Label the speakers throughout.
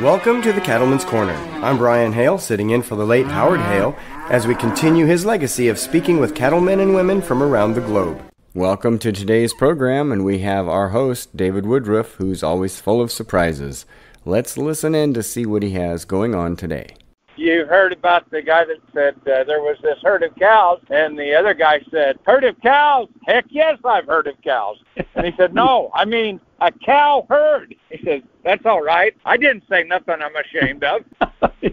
Speaker 1: Welcome to the Cattleman's Corner. I'm Brian Hale, sitting in for the late Howard Hale, as we continue his legacy of speaking with cattlemen and women from around the globe. Welcome to today's program, and we have our host, David Woodruff, who's always full of surprises. Let's listen in to see what he has going on today.
Speaker 2: You heard about the guy that said there was this herd of cows, and the other guy said, herd of cows? Heck yes, I've heard of cows. And he said, no, I mean a cow herd. He said, that's all right. I didn't say nothing I'm ashamed of.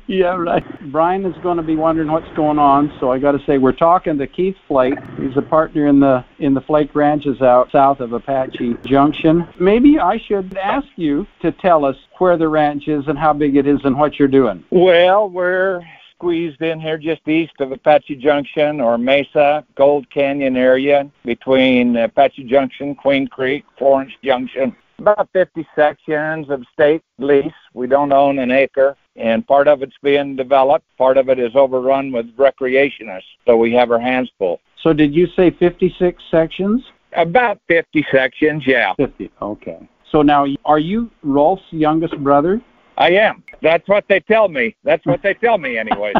Speaker 3: Yeah, right. Brian is going to be wondering what's going on, so I got to say we're talking to Keith Flake. He's a partner in the Flake ranches out south of Apache Junction. Maybe I should ask you to tell us where the ranch is and how big it is and what you're doing.
Speaker 2: Well, we're squeezed in here just east of Apache Junction or Mesa, Gold Canyon area, between Apache Junction, Queen Creek, Florence Junction. About 50 sections of state lease. We don't own an acre, and part of it's being developed. Part of it is overrun with recreationists, so we have our hands full.
Speaker 3: So did you say 56 sections?
Speaker 2: About 50 sections, yeah.
Speaker 3: 50, okay. So now, are you Rolf's youngest brother?
Speaker 2: I am. That's what they tell me. That's what they tell me anyways.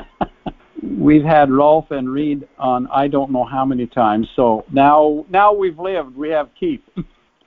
Speaker 3: We've had Rolf and Reed on I don't know how many times, so now we've lived. We have Keith.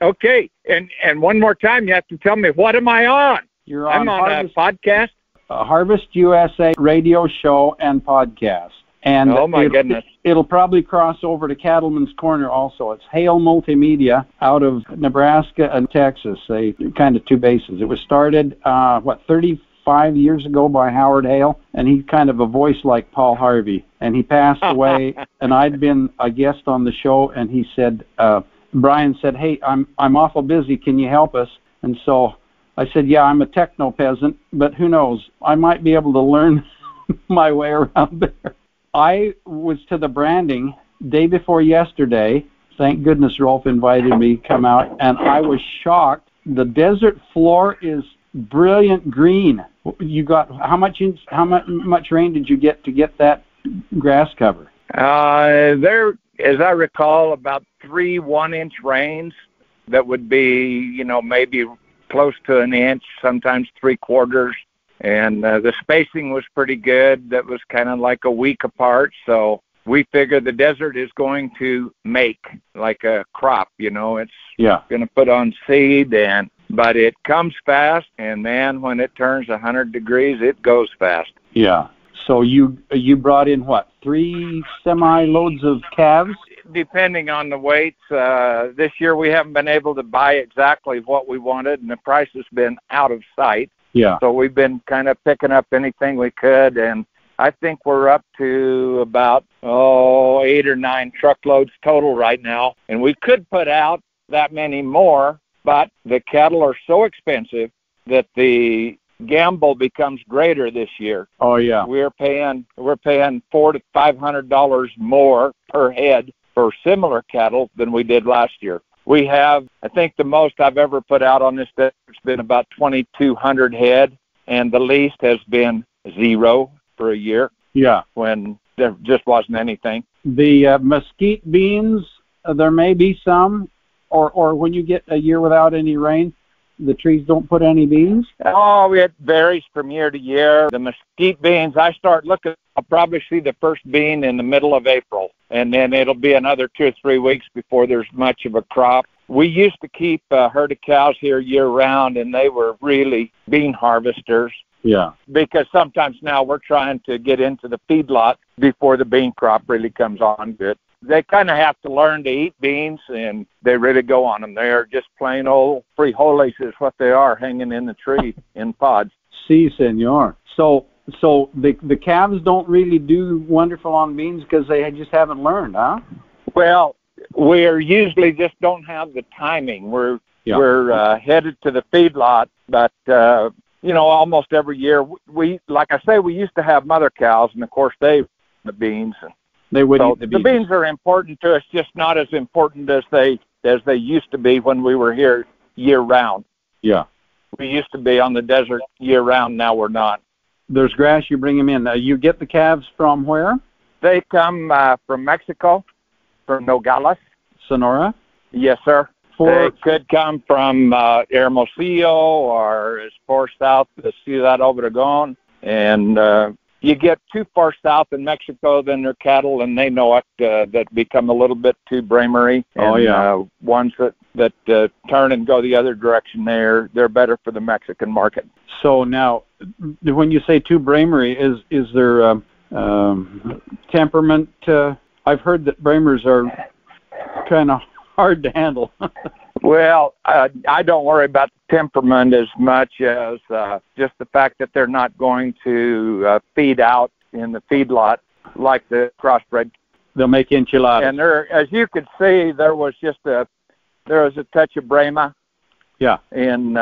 Speaker 2: Okay, and one more time, you have to tell me, what am I on?
Speaker 3: You're on
Speaker 2: I'm on
Speaker 3: Harvest,
Speaker 2: a podcast?
Speaker 3: Harvest USA radio show and podcast. And
Speaker 2: oh, my goodness.
Speaker 3: It'll probably cross over to Cattleman's Corner also. It's Hale Multimedia out of Nebraska and Texas. They kind of two bases. It was started, 35 years ago by Howard Hale, and he's kind of a voice like Paul Harvey. And he passed away, and I'd been a guest on the show, and he said, Brian said, hey, I'm awful busy. Can you help us? And so I said, yeah, I'm a techno peasant, but who knows? I might be able to learn my way around there. I was to the branding day before yesterday. Thank goodness Rolf invited me to come out, and I was shocked. The desert floor is brilliant green. You got how much rain did you get to get that grass cover?
Speaker 2: There, as I recall, about 3 1-inch rains that would be, maybe close to an inch, sometimes 3/4. And the spacing was pretty good. That was kind of like a week apart. So we figure the desert is going to make like a crop, it's going to put on seed, but it comes fast. And then when it turns 100 degrees, it goes fast.
Speaker 3: Yeah. So you brought in, 3 semi-loads of calves?
Speaker 2: Depending on the weights. This year we haven't been able to buy exactly what we wanted, and the price has been out of sight.
Speaker 3: Yeah.
Speaker 2: So we've been kind of picking up anything we could, and I think we're up to about 8 or 9 truckloads total right now. And we could put out that many more, but the cattle are so expensive that the gamble becomes greater this year.
Speaker 3: Oh yeah.
Speaker 2: We're paying $400 to $500 more per head for similar cattle than we did last year. We have, I think the most I've ever put out on this desert has been about 2,200 head, and the least has been 0 for a year.
Speaker 3: Yeah.
Speaker 2: When there just wasn't anything.
Speaker 3: The mesquite beans, there may be some, or when you get a year without any rain, the trees don't put any beans?
Speaker 2: Oh, it varies from year to year. The mesquite beans, I start looking, I'll probably see the first bean in the middle of April, and then it'll be another 2 or 3 weeks before there's much of a crop. We used to keep a herd of cows here year-round, and they were really bean harvesters.
Speaker 3: Yeah. Because
Speaker 2: sometimes now we're trying to get into the feedlot before the bean crop really comes on good. They kind of have to learn to eat beans, and they really go on them. They're just plain old frijoles is what they are, hanging in the tree in pods.
Speaker 3: Si, senor. So the calves don't really do wonderful on beans because they just haven't learned, huh?
Speaker 2: Well, we're usually just don't have the timing. We're headed to the feedlot, but almost every year we used to have mother cows, and of course they eat the beans.
Speaker 3: They would eat the beans.
Speaker 2: The beans are important to us, just not as important as they used to be when we were here year round.
Speaker 3: Yeah.
Speaker 2: We used to be on the desert year round. Now we're not.
Speaker 3: There's grass. You bring them in. You get the calves from where?
Speaker 2: They come from Mexico, from Nogales.
Speaker 3: Sonora?
Speaker 2: Yes, sir. They could come from Hermosillo or as far south as Ciudad Obregón. And you get too far south in Mexico, then they're cattle, and they know it, that become a little bit too bramery. And, ones that turn and go the other direction, they're better for the Mexican market.
Speaker 3: So now, when you say too bramery, is there temperament? I've heard that bramers are kind of hard to handle.
Speaker 2: Well, I don't worry about the temperament as much as just the fact that they're not going to feed out in the feedlot like the crossbred.
Speaker 3: They'll make enchiladas.
Speaker 2: And there, as you could see, there was a touch of Brahma.
Speaker 3: Yeah.
Speaker 2: In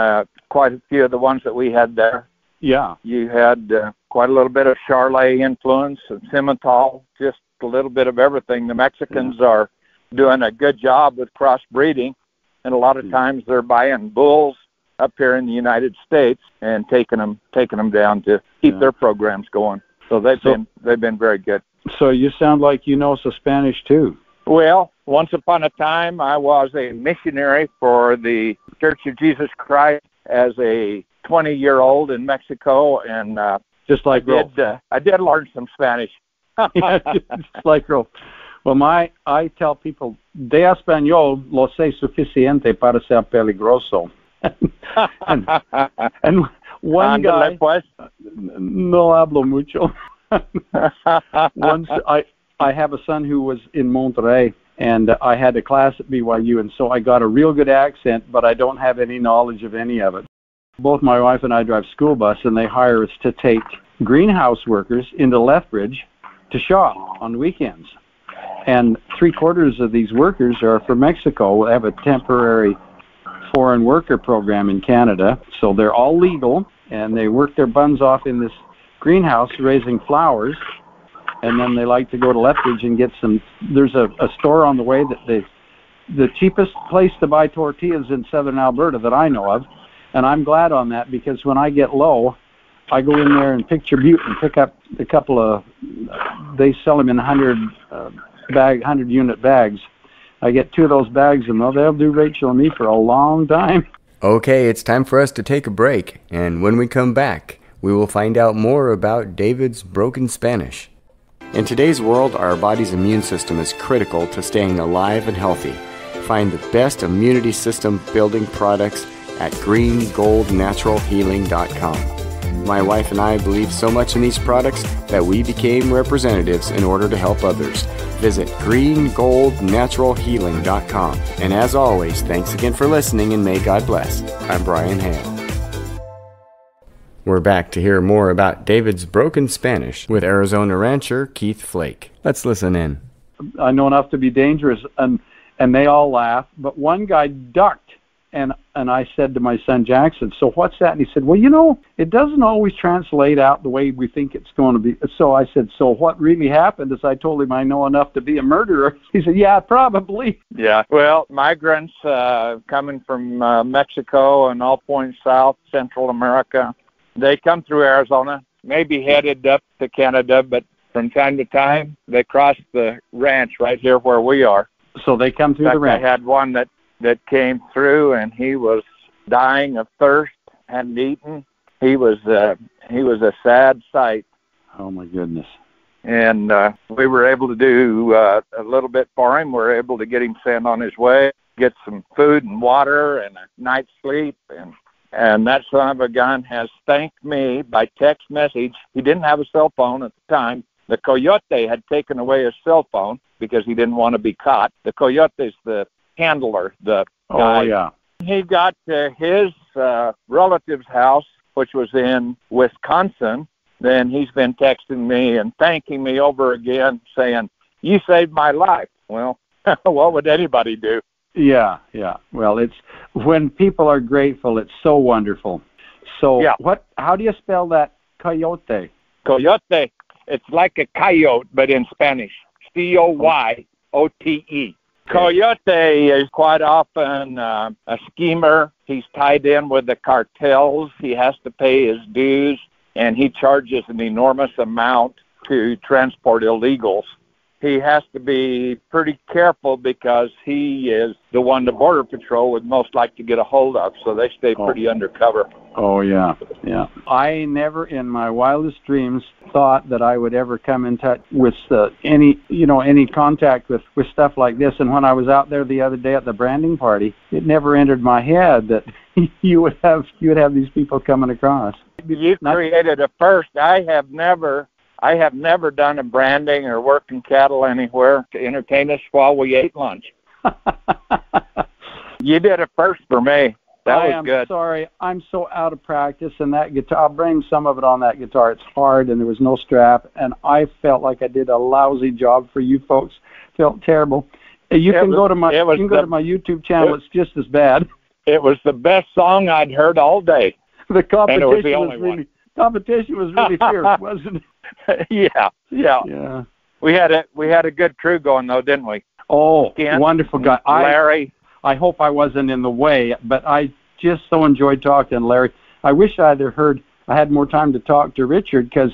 Speaker 2: quite a few of the ones that we had there.
Speaker 3: Yeah.
Speaker 2: You had quite a little bit of Charolais influence and Simmental, just a little bit of everything. The Mexicans are doing a good job with crossbreeding, and a lot of times they're buying bulls up here in the United States and taking them down to keep their programs going. So they've been very good.
Speaker 3: So you sound like you know some Spanish too.
Speaker 2: Well, once upon a time, I was a missionary for the Church of Jesus Christ as a 20-year-old in Mexico, and
Speaker 3: just like
Speaker 2: I did learn some Spanish.
Speaker 3: Yeah, just like Rolf. Well, I tell people, de español lo sé suficiente para ser peligroso. and one guy,
Speaker 2: pues.
Speaker 3: No hablo mucho. Once I have a son who was in Monterrey, and I had a class at BYU, and so I got a real good accent, but I don't have any knowledge of any of it. Both my wife and I drive school bus, and they hire us to take greenhouse workers into Lethbridge to shop on weekends. And 3/4 of these workers are from Mexico. We have a temporary foreign worker program in Canada, so they're all legal, and they work their buns off in this greenhouse raising flowers. And then they like to go to Lethbridge and get some. There's a store on the way that the cheapest place to buy tortillas in southern Alberta that I know of, and I'm glad on that, because when I get low, I go in there and Picture Butte and pick up a couple of. They sell them in 100-unit bags. I get 2 of those bags, and they'll do Rachel and me for a long time.
Speaker 1: Okay, it's time for us to take a break, and when we come back, we will find out more about David's broken Spanish. In today's world, our body's immune system is critical to staying alive and healthy. Find the best immunity system building products at greengoldnaturalhealing.com. My wife and I believe so much in these products that we became representatives in order to help others. Visit greengoldnaturalhealing.com. And as always, thanks again for listening, and may God bless. I'm Brian Hale. We're back to hear more about David's broken Spanish with Arizona rancher Keith Flake. Let's listen in.
Speaker 3: I know enough to be dangerous, and they all laugh, but one guy ducked, and I said to my son Jackson, so what's that? And he said, well, it doesn't always translate out the way we think it's going to be. So I said, so what really happened is I told him I know enough to be a murderer. He said, yeah, probably.
Speaker 2: Yeah, well, migrants coming from Mexico and all points south, Central America, they come through Arizona, maybe headed up to Canada, but from time to time, they cross the ranch right here where we are.
Speaker 3: So they come through the ranch.
Speaker 2: I had one that came through, and he was dying of thirst, hadn't eaten. He was a sad sight.
Speaker 3: Oh, my goodness.
Speaker 2: And we were able to do a little bit for him. We were able to get him sent on his way, get some food and water and a night's sleep, and that son of a gun has thanked me by text message. He didn't have a cell phone at the time. The coyote had taken away his cell phone because he didn't want to be caught. The coyote's the handler, the guy.
Speaker 3: Oh, yeah.
Speaker 2: He got to his relative's house, which was in Wisconsin. Then he's been texting me and thanking me over again, saying, you saved my life. Well, what would anybody do?
Speaker 3: Yeah. Well, it's when people are grateful, it's so wonderful. So
Speaker 2: yeah.
Speaker 3: How do you spell that coyote?
Speaker 2: Coyote. It's like a coyote, but in Spanish. Coyote. Coyote is quite often a schemer. He's tied in with the cartels. He has to pay his dues, and he charges an enormous amount to transport illegals. he has to be pretty careful because he is the one the Border Patrol would most like to get a hold of, so they stay pretty undercover.
Speaker 3: Oh, yeah, yeah. I never in my wildest dreams thought that I would ever come in touch with any contact with stuff like this. And when I was out there the other day at the branding party, it never entered my head that you would have these people coming across.
Speaker 2: You created a first. I have never done a branding or worked in cattle anywhere to entertain us while we ate lunch. You did a first for me. That was good.
Speaker 3: I'm sorry. I'm so out of practice, and that guitar, I'll blame some of it on that guitar. It's hard, and there was no strap, and I felt like I did a lousy job for you folks. Felt terrible. You can go to my YouTube channel. It's just as bad.
Speaker 2: It was the best song I'd heard all day.
Speaker 3: The competition was really fierce, wasn't it?
Speaker 2: Yeah. We had a good crew going though, didn't we?
Speaker 3: Oh,
Speaker 2: Kent,
Speaker 3: wonderful guy.
Speaker 2: Larry.
Speaker 3: I hope I wasn't in the way, but I just so enjoyed talking to Larry. I wish I had more time to talk to Richard because,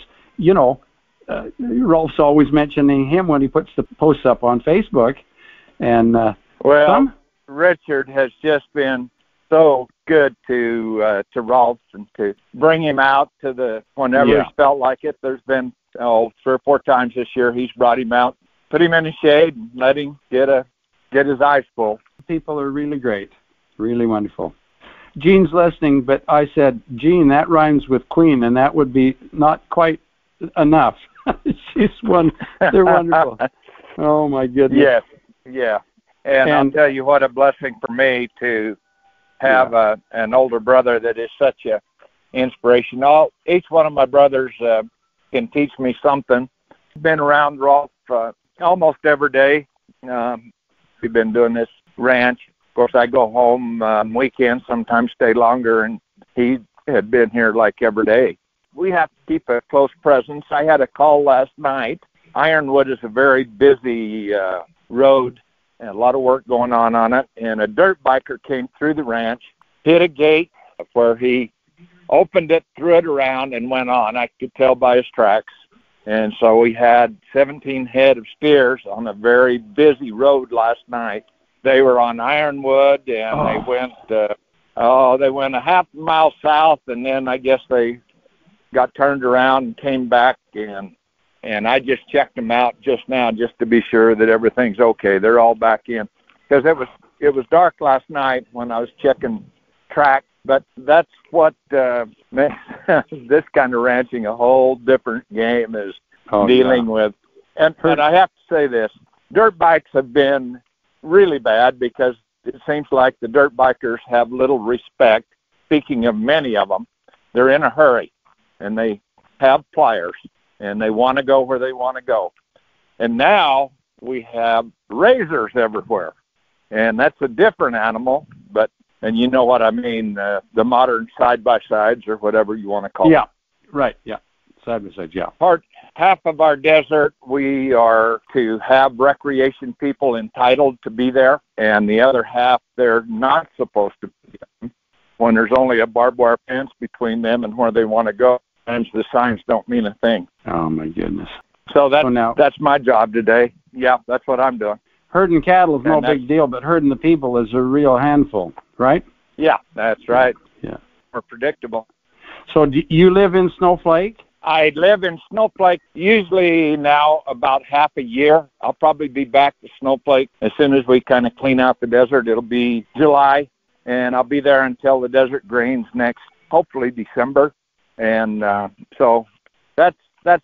Speaker 3: Rolf's always mentioning him when he puts the posts up on Facebook. And
Speaker 2: Richard has just been so good to Rolf and to bring him out to whenever he's felt like it. There's been 3 or 4 times this year he's brought him out, put him in the shade, and let him get his eyes full.
Speaker 3: People are really great, really wonderful. Jean's listening, but I said, Jean, that rhymes with queen, and that would be not quite enough. They're wonderful. Oh my goodness.
Speaker 2: Yes, yeah. And I'll tell you what a blessing for me to have an older brother that is such a inspiration. Each one of my brothers can teach me something. I've been around Rolf almost every day. We've been doing this ranch. Of course, I go home on weekends, sometimes stay longer, and he had been here like every day. We have to keep a close presence. I had a call last night. Ironwood is a very busy road, and a lot of work going on it, and a dirt biker came through the ranch, hit a gate where he opened it, threw it around, and went on. I could tell by his tracks. And so we had 17 head of steers on a very busy road last night. They were on Ironwood, and they went a half mile south, and then I guess they got turned around and came back, and I just checked them out just now just to be sure that everything's okay. They're all back in because it was dark last night when I was checking track. But that's what makes this kind of ranching a whole different game is dealing with. And I have to say this, dirt bikes have been really bad because it seems like the dirt bikers have little respect. Speaking of many of them, they're in a hurry, and they have pliers, and they want to go where they want to go. And now we have razors everywhere, and that's a different animal, and you know what I mean, the modern side-by-sides or whatever you want to call them.
Speaker 3: Yeah, right, yeah, side-by-sides, yeah.
Speaker 2: Half of our desert, we are to have recreation people entitled to be there, and the other half, they're not supposed to be there. When there's only a barbed wire fence between them and where they want to go, sometimes the signs don't mean a thing.
Speaker 3: Oh, my goodness.
Speaker 2: So that's my job today. Yeah, that's what I'm doing.
Speaker 3: Herding cattle is no big deal, but herding the people is a real handful, right?
Speaker 2: Yeah, that's right.
Speaker 3: Yeah.
Speaker 2: More predictable.
Speaker 3: So do you live in Snowflake?
Speaker 2: I live in Snowflake usually now about half a year. I'll probably be back to Snowflake as soon as we kind of clean out the desert. It'll be July, and I'll be there until the desert greens next, hopefully December. And so that's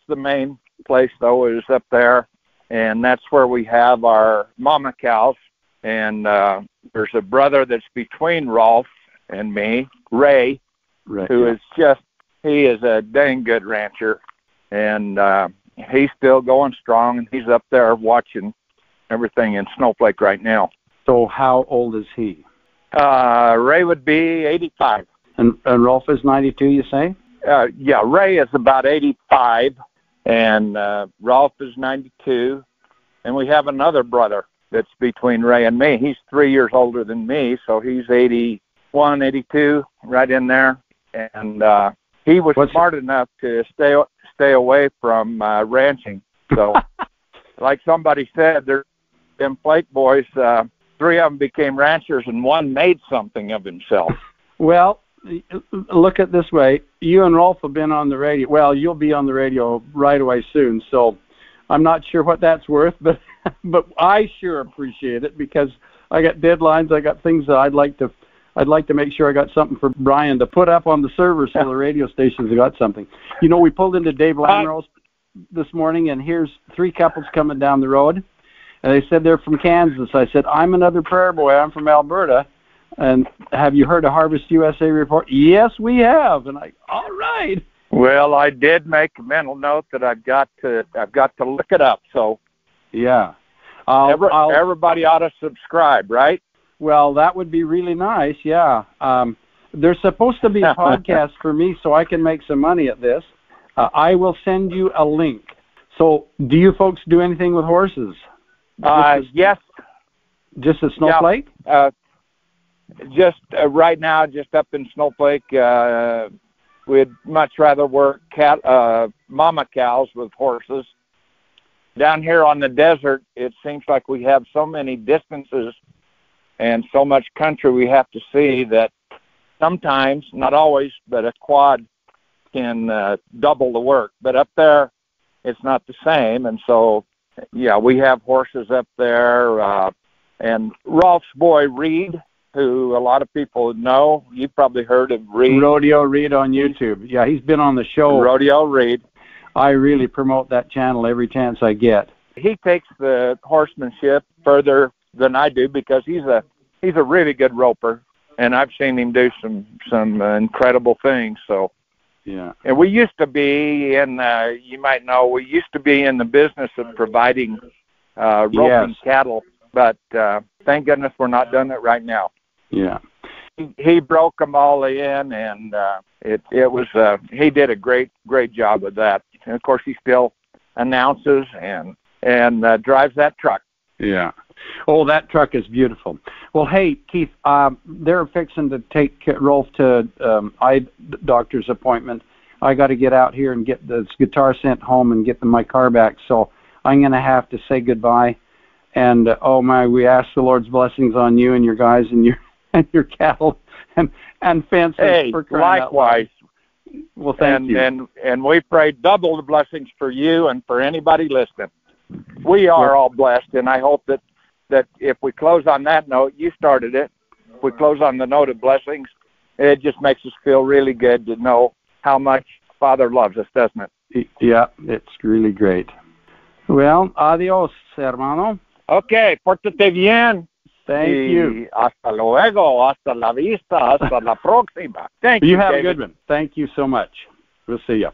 Speaker 2: the main place, though, is up there. And that's where we have our mama cows. And there's a brother that's between Rolf and me, Ray, who is he is a dang good rancher. And he's still going strong, and he's up there watching everything in Snowflake right now.
Speaker 3: So how old is he?
Speaker 2: Ray would be 85.
Speaker 3: And Rolf is 92, you say?
Speaker 2: Yeah, Ray is about 85. And Rolf is 92, and we have another brother that's between Ray and me. He's 3 years older than me, so he's 81, 82, right in there. And he was smart enough to stay away from ranching. So like somebody said, them Flake boys, 3 of them became ranchers and 1 made something of himself.
Speaker 3: Well, look at it this way. You and Rolf have been on the radio. Well, you'll be on the radio right away soon, so I'm not sure what that's worth, but I sure appreciate it because I got deadlines. I got things that I'd like to make sure I got something for Brian to put up on the server so the radio stations have got something. You know, we pulled into Dave Lamoureux's this morning, and here's 3 couples coming down the road, and they said they're from Kansas. I said, I'm another prayer boy. I'm from Alberta. And have you heard a Harvest USA report? Yes, we have. And all right.
Speaker 2: Well, I did make a mental note that I've got to look it up. So,
Speaker 3: yeah,
Speaker 2: everybody ought to subscribe, right?
Speaker 3: Well, that would be really nice. Yeah, there's supposed to be a podcast for me, so I can make some money at this. I will send you a link. So, do you folks do anything with horses?
Speaker 2: Yes.
Speaker 3: Just at Snowflake?
Speaker 2: Yeah. Just right now, just up in Snowflake, we'd much rather work mama cows with horses. Down here on the desert, it seems like we have so many distances and so much country we have to see that sometimes, not always, but a quad can double the work. But up there, it's not the same. And so, yeah, we have horses up there. And Rolf's boy, Reed, who a lot of people know. You've probably heard of Reed.
Speaker 3: Rodeo Reed on YouTube. Yeah, he's been on the show.
Speaker 2: Rodeo Reed.
Speaker 3: I really promote that channel every chance I get.
Speaker 2: He takes the horsemanship further than I do because he's a really good roper, and I've seen him do some incredible things. So,
Speaker 3: yeah.
Speaker 2: And we used to be in, you might know, we used to be in the business of providing roping cattle, but thank goodness we're not doing it right now.
Speaker 3: Yeah,
Speaker 2: he broke them all in, and it was he did a great job with that. And of course, he still announces and drives that truck.
Speaker 3: Yeah. Oh, that truck is beautiful. Well, hey, Keith, they're fixing to take Rolf to eye doctor's appointment. I got to get out here and get this guitar sent home and get my car back. So I'm going to have to say goodbye. And oh my, we ask the Lord's blessings on you and your guys and your cattle and fences.
Speaker 2: Hey,
Speaker 3: for crying
Speaker 2: likewise.
Speaker 3: Out loud. Well, thank you.
Speaker 2: And we pray double the blessings for you and for anybody listening. We are all blessed, and I hope that if we close on that note, you started it. If we close on the note of blessings, it just makes us feel really good to know how much Father loves us, doesn't it?
Speaker 3: Yeah, it's really great. Well, adios, hermano.
Speaker 2: Okay, pórtate bien.
Speaker 3: Thank you.
Speaker 2: Hasta luego, hasta la vista, hasta la próxima. Thank you,
Speaker 3: You have
Speaker 2: David.
Speaker 3: a good one. Thank you so much. We'll see you.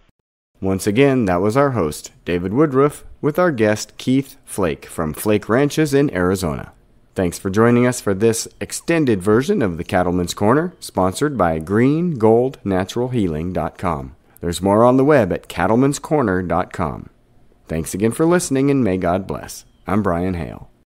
Speaker 1: Once again, that was our host, David Woodruff, with our guest, Keith Flake from Flake Ranches in Arizona. Thanks for joining us for this extended version of the Cattleman's Corner, sponsored by greengoldnaturalhealing.com. There's more on the web at cattlemanscorner.com. Thanks again for listening, and may God bless. I'm Brian Hale.